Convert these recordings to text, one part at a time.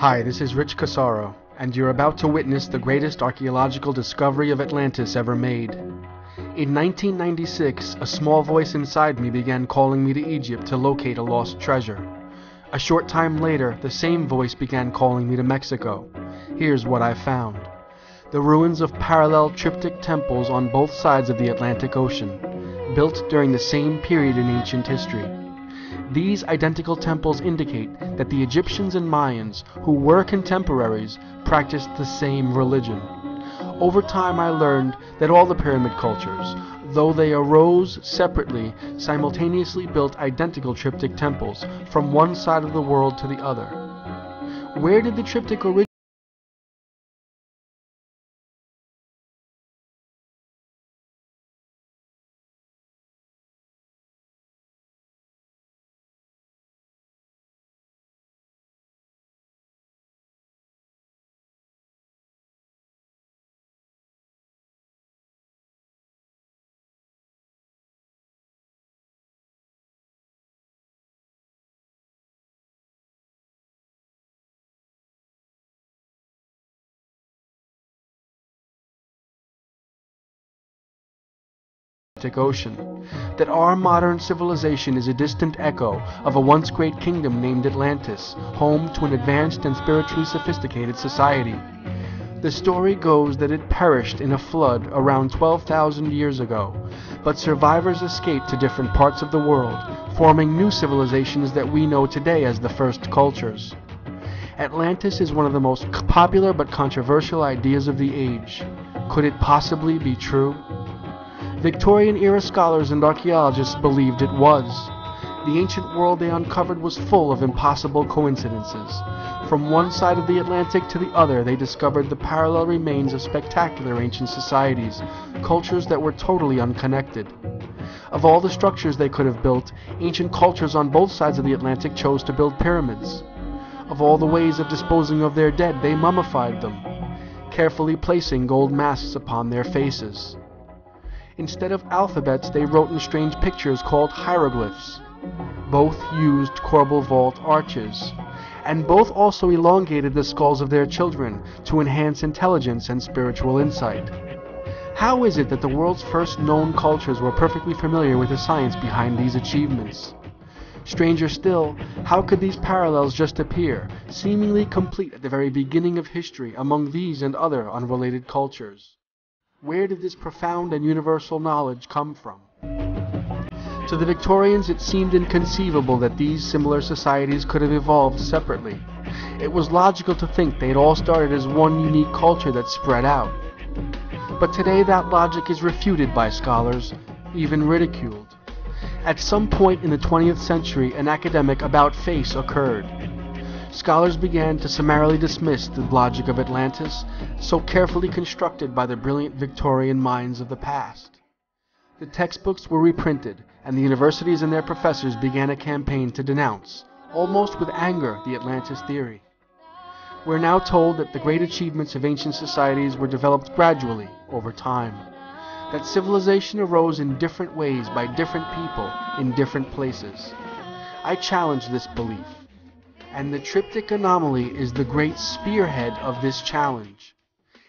Hi, this is Rich Casaro, and you're about to witness the greatest archaeological discovery of Atlantis ever made. In 1996, a small voice inside me began calling me to Egypt to locate a lost treasure. A short time later, the same voice began calling me to Mexico. Here's what I found. The ruins of parallel triptych temples on both sides of the Atlantic Ocean, built during the same period in ancient history. These identical temples indicate that the Egyptians and Mayans, who were contemporaries, practiced the same religion. Over time I learned that all the pyramid cultures, though they arose separately, simultaneously built identical triptych temples from one side of the world to the other. Where did the triptych originate? Ocean, that our modern civilization is a distant echo of a once great kingdom named Atlantis, home to an advanced and spiritually sophisticated society. The story goes that it perished in a flood around 12,000 years ago, but survivors escaped to different parts of the world, forming new civilizations that we know today as the first cultures. Atlantis is one of the most popular but controversial ideas of the age. Could it possibly be true? Victorian-era scholars and archaeologists believed it was. The ancient world they uncovered was full of impossible coincidences. From one side of the Atlantic to the other, they discovered the parallel remains of spectacular ancient societies, cultures that were totally unconnected. Of all the structures they could have built, ancient cultures on both sides of the Atlantic chose to build pyramids. Of all the ways of disposing of their dead, they mummified them, carefully placing gold masks upon their faces. Instead of alphabets, they wrote in strange pictures called hieroglyphs. Both used corbel vault arches, and both also elongated the skulls of their children to enhance intelligence and spiritual insight. How is it that the world's first known cultures were perfectly familiar with the science behind these achievements? Stranger still, how could these parallels just appear, seemingly complete at the very beginning of history among these and other unrelated cultures? Where did this profound and universal knowledge come from? To the Victorians, it seemed inconceivable that these similar societies could have evolved separately. It was logical to think they had all started as one unique culture that spread out. But today that logic is refuted by scholars, even ridiculed. At some point in the 20th century, an academic about-face occurred. Scholars began to summarily dismiss the logic of Atlantis, so carefully constructed by the brilliant Victorian minds of the past. The textbooks were reprinted, and the universities and their professors began a campaign to denounce, almost with anger, the Atlantis theory. We're now told that the great achievements of ancient societies were developed gradually, over time. That civilization arose in different ways by different people in different places. I challenge this belief. And the triptych anomaly is the great spearhead of this challenge.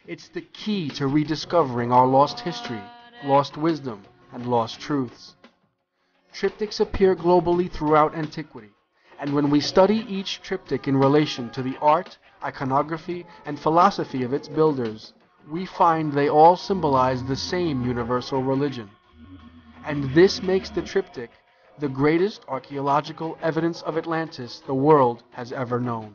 It's the key to rediscovering our lost history, lost wisdom, and lost truths. Triptychs appear globally throughout antiquity, and when we study each triptych in relation to the art, iconography, and philosophy of its builders, we find they all symbolize the same universal religion. And this makes the triptych the greatest archaeological evidence of Atlantis the world has ever known.